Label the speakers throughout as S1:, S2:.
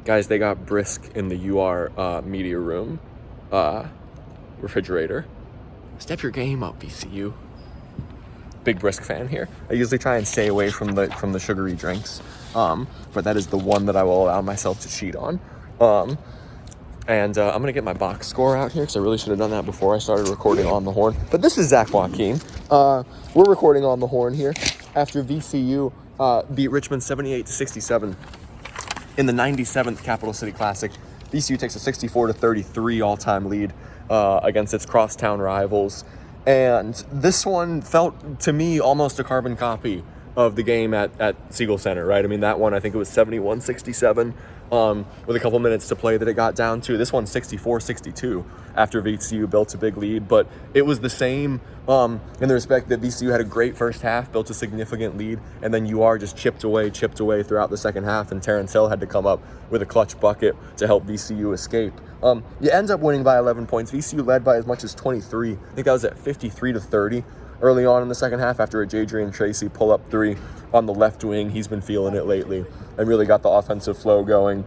S1: Guys, they got brisk in the UR media room refrigerator. Step your game up, VCU. Big brisk fan here. I usually try and stay away from the sugary drinks, but that is the one that I will allow myself to cheat on. And I'm going to get my box score out here because I really should have done that before I started recording on the horn. But this is Zach Joachim. We're recording on the horn here after VCU beat Richmond 78-67 in the 97th Capital City Classic. VCU takes a 64-33 all-time lead against its crosstown rivals. And this one felt, to me, almost a carbon copy of the game at Siegel Center, right? I mean, that one, I think it was 71-67 with a couple minutes to play that it got down to. This one, 64-62 after VCU built a big lead. But it was the same in the respect that VCU had a great first half, built a significant lead, and then UR just chipped away throughout the second half, and Terrence Hill had to come up with a clutch bucket to help VCU escape. You end up winning by 11 points. VCU led by as much as 23. I think that was at 53-30 early on in the second half after a Jadrian Tracy pull-up three on the left wing. He's been feeling it lately and really got the offensive flow going.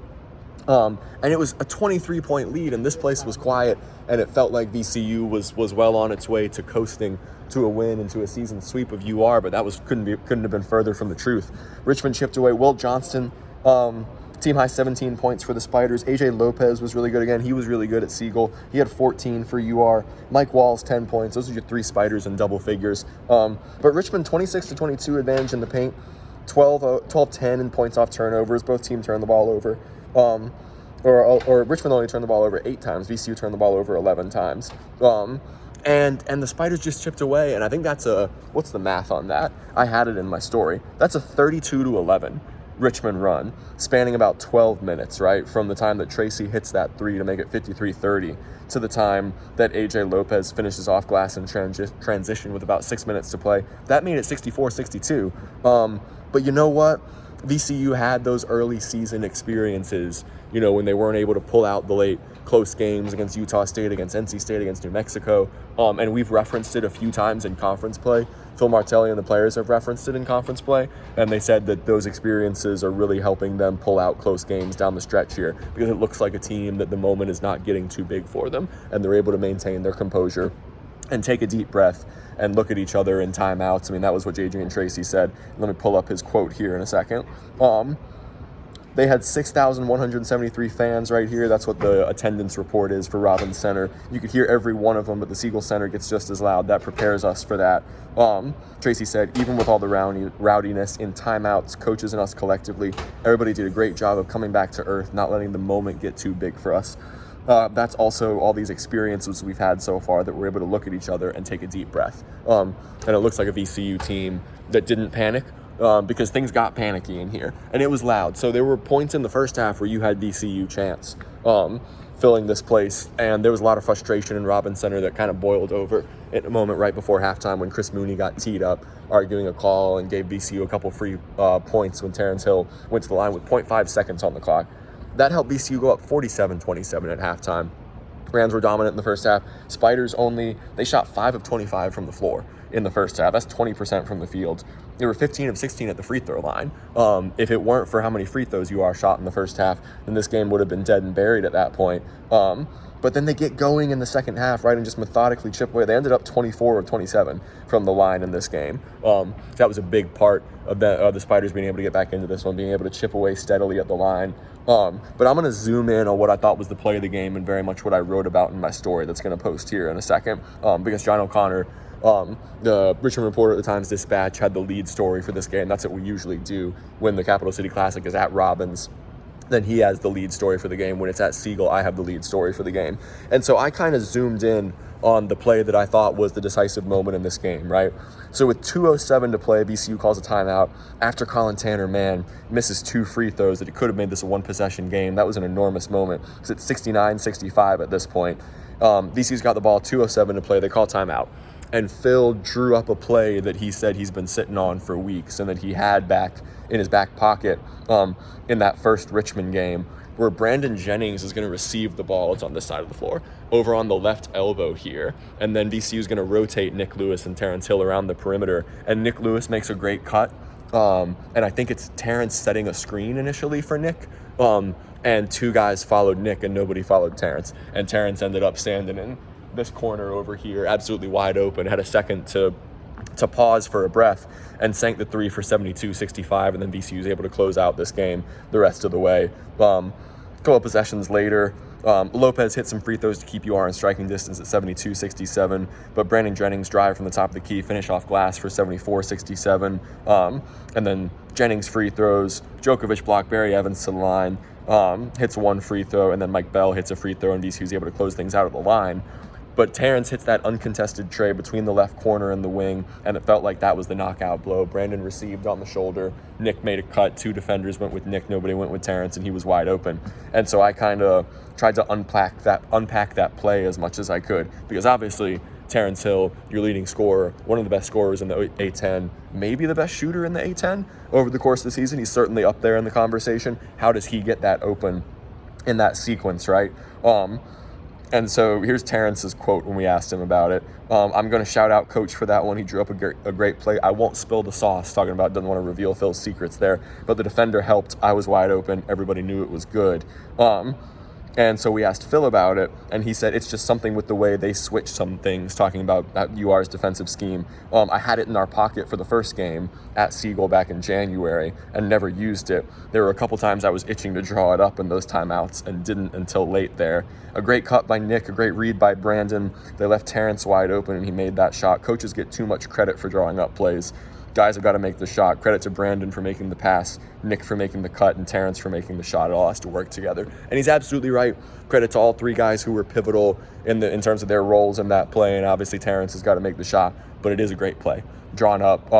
S1: And it was a 23-point lead, and this place was quiet, and it felt like VCU was well on its way to coasting to a win and to a season sweep of UR, but that couldn't have been further from the truth. Richmond chipped away. Will Johnston, team high 17 points for the Spiders. AJ Lopez was really good again. He was really good at Siegel. He had 14 for UR. Mike Walls, 10 points. Those are your three Spiders in double figures. But Richmond, 26-22 advantage in the paint. 12-10 in points off turnovers. Both teams turned the ball over. Or Richmond only turned the ball over 8 times. VCU turned the ball over 11 times. And the Spiders just chipped away. And I think that's what's the math on that? I had it in my story. That's a 32-11 Richmond run, spanning about 12 minutes, right? From the time that Tracy hits that three to make it 53-30 to the time that AJ Lopez finishes off glass in transition with about 6 minutes to play. That made it 64-62. But you know what? VCU had those early season experiences, when they weren't able to pull out the late close games against Utah State, against NC State, against New Mexico. And we've referenced it a few times in conference play. Phil Martelli and the players have referenced it in conference play, and they said that those experiences are really helping them pull out close games down the stretch here because it looks like a team that the moment is not getting too big for them, and they're able to maintain their composure and take a deep breath and look at each other in timeouts. I mean, that was what Jadrian Tracy said. Let me pull up his quote here in a second. They had 6,173 fans right here. That's what the attendance report is for Robins Center. You could hear every one of them, but the Siegel Center gets just as loud. That prepares us for that. Tracy said, even with all the rowdiness in timeouts, coaches and us collectively, everybody did a great job of coming back to earth, not letting the moment get too big for us. That's also all these experiences we've had so far that we're able to look at each other and take a deep breath. And it looks like a VCU team that didn't panic, because things got panicky in here, and it was loud. So there were points in the first half where you had VCU chants filling this place, and there was a lot of frustration in Robins Center that kind of boiled over at a moment right before halftime when Chris Mooney got teed up, arguing a call and gave VCU a couple free points when Terrence Hill went to the line with 0.5 seconds on the clock. That helped VCU go up 47-27 at halftime. Rams were dominant in the first half. Spiders they shot 5 of 25 from the floor in the first half. That's 20% from the field. They were 15 of 16 at the free throw line. If it weren't for how many free throws UR shot in the first half, then this game would have been dead and buried at that point. But then they get going in the second half, right, and just methodically chip away. They ended up 24 of 27 from the line in this game. That was a big part of the Spiders being able to get back into this one, being able to chip away steadily at the line. But I'm going to zoom in on what I thought was the play of the game and very much what I wrote about in my story that's going to post here in a second, because John O'Connor, the Richmond reporter at the Times-Dispatch, had the lead story for this game. That's what we usually do when the Capital City Classic is at Robins. Then he has the lead story for the game. When it's at Siegel, I have the lead story for the game. And so I kind of zoomed in on the play that I thought was the decisive moment in this game, right? So with 2:07 to play, VCU calls a timeout after Colin Tanner, misses 2 free throws that it could have made this a one-possession game. That was an enormous moment. It's at 69-65 at this point. VCU's got the ball, 2:07 to play. They call timeout. And Phil drew up a play that he said he's been sitting on for weeks and that he had back in his back pocket in that first Richmond game, where Brandon Jennings is going to receive the ball. It's on this side of the floor, over on the left elbow here. And then VCU is going to rotate Nick Lewis and Terrence Hill around the perimeter. And Nick Lewis makes a great cut. And I think it's Terrence setting a screen initially for Nick. and 2 guys followed Nick and nobody followed Terrence. And Terrence ended up standing in this corner over here, absolutely wide open, had a second to pause for a breath, and sank the 3 for 72-65, and then VCU was able to close out this game the rest of the way. A couple of possessions later, Lopez hit some free throws to keep UR in striking distance at 72-67, but Brandon Jennings drive from the top of the key, finish off glass for 74-67, and then Jennings free throws, Djokovic block Barry Evans to the line, hits 1 free throw, and then Mike Bell hits a free throw, and VCU was able to close things out at the line. But Terrence hits that uncontested tray between the left corner and the wing, and it felt like that was the knockout blow. Brandon received on the shoulder. Nick made a cut. 2 defenders went with Nick. Nobody went with Terrence, and he was wide open. And so I kind of tried to unpack that play as much as I could, because obviously Terrence Hill, your leading scorer, one of the best scorers in the A10, maybe the best shooter in the A10 over the course of the season. He's certainly up there in the conversation. How does he get that open in that sequence, right? And so here's Terrence's quote when we asked him about it. I'm going to shout out Coach for that one. He drew up a great play. I won't spill the sauce, talking about doesn't want to reveal Phil's secrets there. But the defender helped. I was wide open. Everybody knew it was good. And so we asked Phil about it, and he said it's just something with the way they switch some things, talking about UR's defensive scheme. I had it in our pocket for the first game at Siegel back in January and never used it. There were a couple times I was itching to draw it up in those timeouts and didn't until late there. A great cut by Nick, a great read by Brandon. They left Terrence wide open, and he made that shot. Coaches get too much credit for drawing up plays. Guys have got to make the shot. Credit to Brandon for making the pass, Nick for making the cut, and Terrence for making the shot. It all has to work together. And he's absolutely right. Credit to all 3 guys who were pivotal in terms of their roles in that play. And obviously Terrence has got to make the shot, but it is a great play. Drawn up,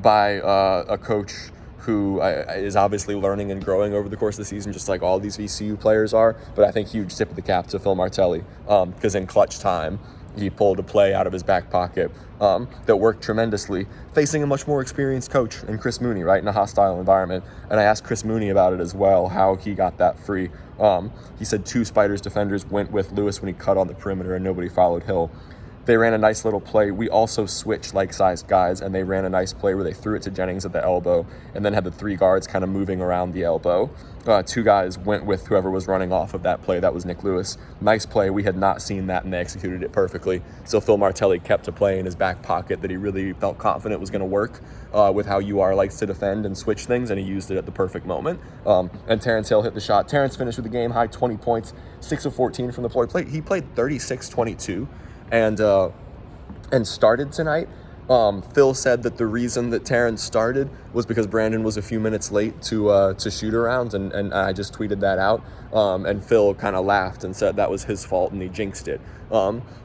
S1: by a coach who is obviously learning and growing over the course of the season, just like all these VCU players are. But I think huge tip of the cap to Phil Martelli, because in clutch time, he pulled a play out of his back pocket that worked tremendously, facing a much more experienced coach in Chris Mooney, right, in a hostile environment. And I asked Chris Mooney about it as well, how he got that free. He said 2 Spiders defenders went with Lewis when he cut on the perimeter and nobody followed Hill. They ran a nice little play. We also switched like-sized guys, and they ran a nice play where they threw it to Jennings at the elbow and then had the 3 guards kind of moving around the elbow. 2 guys went with whoever was running off of that play. That was Nick Lewis. Nice play. We had not seen that, and they executed it perfectly. So Phil Martelli kept a play in his back pocket that he really felt confident was going to work with how UR likes to defend and switch things, and he used it at the perfect moment. And Terrence Hill hit the shot. Terrence finished with a game-high 20 points, 6 of 14 from the floor. He played 36-22. And started tonight. Phil said that the reason that Terrence started was because Brandon was a few minutes late to shoot around, and I just tweeted that out. And Phil kind of laughed and said that was his fault and he jinxed it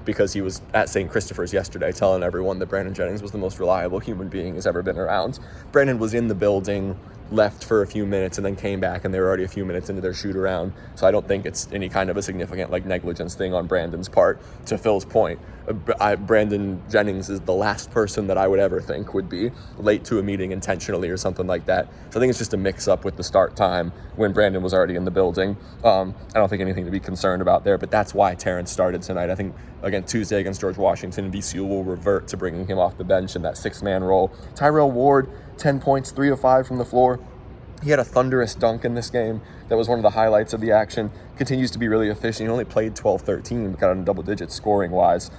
S1: because he was at St. Christopher's yesterday telling everyone that Brandon Jennings was the most reliable human being he's ever been around. Brandon was in the building, left for a few minutes, and then came back, and they were already a few minutes into their shoot around. So I don't think it's any kind of a significant negligence thing on Brandon's part. To Phil's point, Brandon Jennings is the last person that I would ever think would be late to a meeting intentionally or something like that. So I think it's just a mix-up with the start time when Brandon was already in the building. I don't think anything to be concerned about there, but that's why Terrence started tonight. I think, again, Tuesday against George Washington, VCU will revert to bringing him off the bench in that 6-man role. Tyrell Ward, 10 points, 3 of 5 from the floor. He had a thunderous dunk in this game. That was one of the highlights of the action. Continues to be really efficient. He only played 12-13, but got on double digits scoring-wise.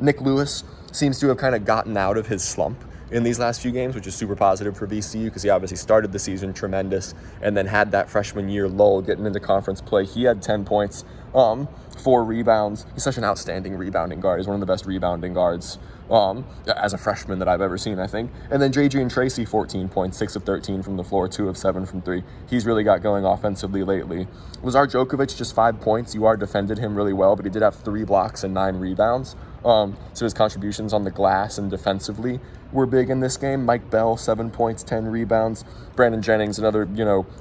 S1: Nick Lewis seems to have kind of gotten out of his slump in these last few games, which is super positive for VCU because he obviously started the season tremendous and then had that freshman year lull getting into conference play. He had 10 points, 4 rebounds. He's such an outstanding rebounding guard. He's one of the best rebounding guards as a freshman that I've ever seen, I think. And then J.J. Tracy, 14 points, 6 of 13 from the floor, 2 of 7 from 3. He's really got going offensively lately. Zach Joachim, just 5 points. UR defended him really well, but he did have 3 blocks and 9 rebounds. So his contributions on the glass and defensively were big in this game. Mike Bell, 7 points, 10 rebounds. Brandon Jennings, another,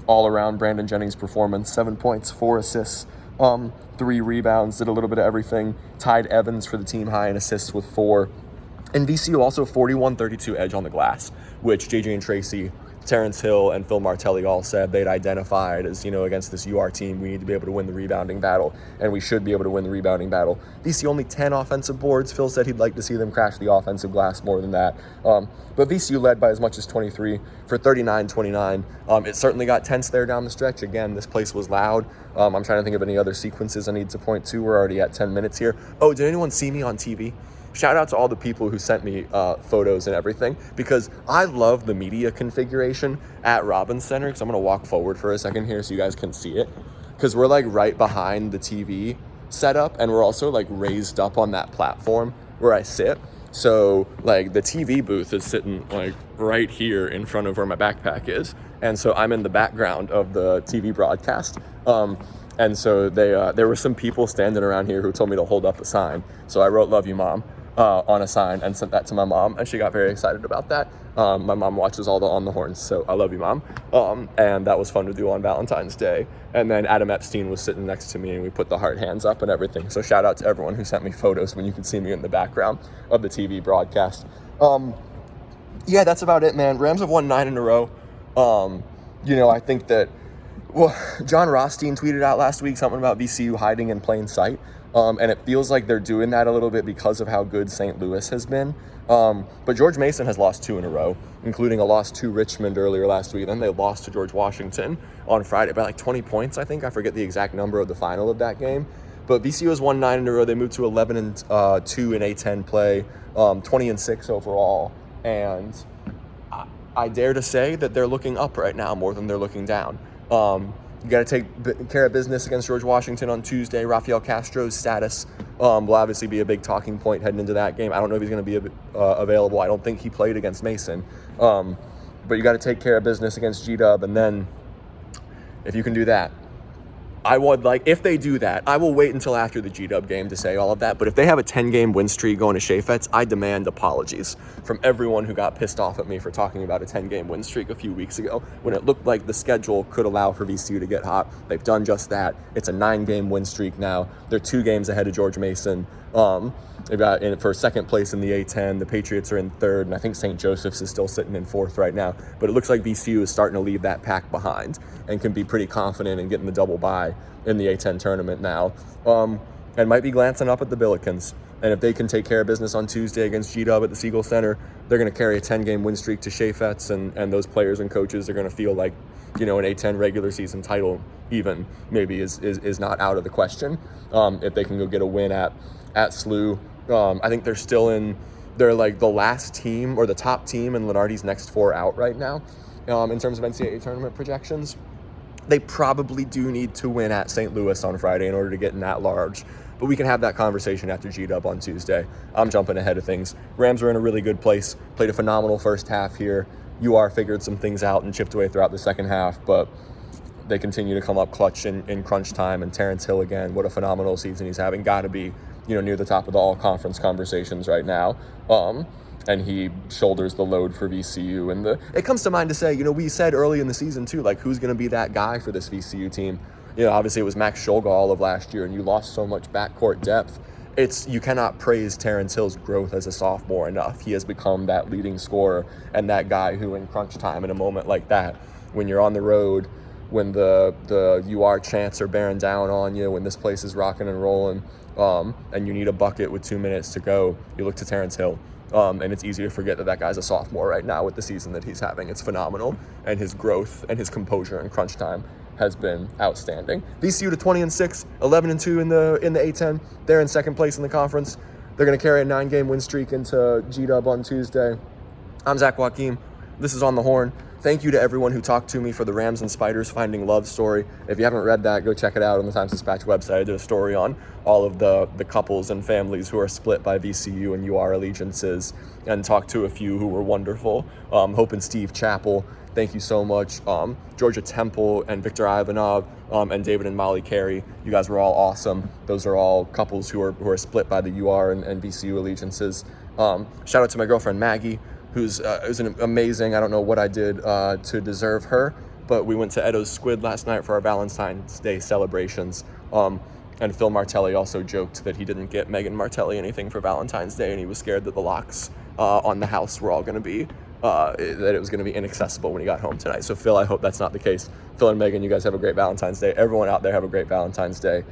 S1: all-around Brandon Jennings performance, 7 points, 4 assists, 3 rebounds, did a little bit of everything. Tied Evans for the team high in assists with 4. And VCU also 41-32 edge on the glass, which J.J. and Tracy Terrence Hill and Phil Martelli all said they'd identified as, against this UR team, we need to be able to win the rebounding battle, and we should be able to win the rebounding battle. VCU only 10 offensive boards. Phil said he'd like to see them crash the offensive glass more than that. But VCU led by as much as 23 for 39-29. It certainly got tense there down the stretch. Again, this place was loud. I'm trying to think of any other sequences I need to point to. We're already at 10 minutes here. Oh, did anyone see me on TV? Shout out to all the people who sent me photos and everything, because I love the media configuration at Robins Center. Because I'm going to walk forward for a second here so you guys can see it. Because we're like right behind the TV setup, and we're also like raised up on that platform where I sit. So like the TV booth is sitting like right here in front of where my backpack is. And so I'm in the background of the TV broadcast. And so there were some people standing around here who told me to hold up a sign. So I wrote "Love You, Mom" on a sign and sent that to my mom, and she got very excited about that. My mom watches all the On the Horns, so I love you, Mom. And that was fun to do on Valentine's Day. And then Adam Epstein was sitting next to me, and we put the heart hands up and everything. So shout out to everyone who sent me photos when you could see me in the background of the TV broadcast. Yeah, that's about it, man. Rams have won 9 in a row. I think that, John Rothstein tweeted out last week something about VCU hiding in plain sight. And it feels like they're doing that a little bit because of how good St. Louis has been. But George Mason has lost 2 in a row, including a loss to Richmond earlier last week. Then they lost to George Washington on Friday by like 20 points, I think. I forget the exact number of the final of that game. But VCU has won 9 in a row. They moved to 11-2 in A10 play, 20-6 overall. And I dare to say that they're looking up right now more than they're looking down. You got to take care of business against George Washington on Tuesday. Rafael Castro's status will obviously be a big talking point heading into that game. I don't know if he's going to be available. I don't think he played against Mason. But you got to take care of business against G-Dub. And then if you can do that, if they do that, I will wait until after the G-Dub game to say all of that. But if they have a 10-game win streak going to Chaifetz, I demand apologies from everyone who got pissed off at me for talking about a 10-game win streak a few weeks ago when it looked like the schedule could allow for VCU to get hot. They've done just that. It's a 9-game win streak now. They're 2 games ahead of George Mason. They've got in for second place in the A10. The Patriots are in 3rd, and I think St. Joseph's is still sitting in 4th right now. But it looks like VCU is starting to leave that pack behind and can be pretty confident in getting the double bye in the A10 tournament now. And might be glancing up at the Billikens. And if they can take care of business on Tuesday against G-Dub at the Siegel Center, they're going to carry a 10-game win streak to Chaifetz, and those players and coaches are going to feel like, an A10 regular season title even maybe is not out of the question. If they can go get a win at SLU. I think they're like the last team or the top team in Lenardi's next 4 out right now in terms of NCAA tournament projections. They probably do need to win at St. Louis on Friday in order to get in that large. But we can have that conversation after G-Dub on Tuesday. I'm jumping ahead of things. Rams are in a really good place. Played a phenomenal first half here. UR figured some things out and chipped away throughout the second half, but they continue to come up clutch in crunch time. And Terrence Hill, again, what a phenomenal season he's having. Got to be, near the top of the all-conference conversations right now. And he shoulders the load for VCU. And it comes to mind to say, we said early in the season too, like, who's going to be that guy for this VCU team? Obviously it was Max Scholga all of last year, and you lost so much backcourt depth. You cannot praise Terrence Hill's growth as a sophomore enough. He has become that leading scorer and that guy who, in crunch time, in a moment like that, when you're on the road, when the UR chants are bearing down on you, when this place is rocking and rolling, and you need a bucket with 2 minutes to go, you look to Terrence Hill. And it's easy to forget that guy's a sophomore right now with the season that he's having. It's phenomenal. And his growth and his composure in crunch time has been outstanding. VCU to 20-6, 11-2 in the A10. They're in second place in the conference. They're going to carry a 9-game win streak into G-Dub on Tuesday. I'm Zach Joachim. This is On the Horn. Thank you to everyone who talked to me for the Rams and Spiders Finding Love story. If you haven't read that, go check it out on the Times-Dispatch website. I did a story on all of the couples and families who are split by VCU and UR allegiances, and talked to a few who were wonderful. Hope and Steve Chappell, thank you so much. Georgia Temple and Victor Ivanov, and David and Molly Carey, you guys were all awesome. Those are all couples who are split by the UR and VCU allegiances. Shout out to my girlfriend Maggie, who's an amazing, I don't know what I did to deserve her, but we went to Edo's Squid last night for our Valentine's Day celebrations. And Phil Martelli also joked that he didn't get Megan Martelli anything for Valentine's Day, and he was scared that the locks on the house were all going to be that it was going to be inaccessible when he got home tonight. So Phil, I hope that's not the case. Phil and Megan, you guys have a great Valentine's Day. Everyone out there have a great Valentine's Day.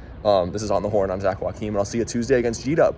S1: This is On the Horn. I'm Zach Joachim, and I'll see you Tuesday against G-Dub.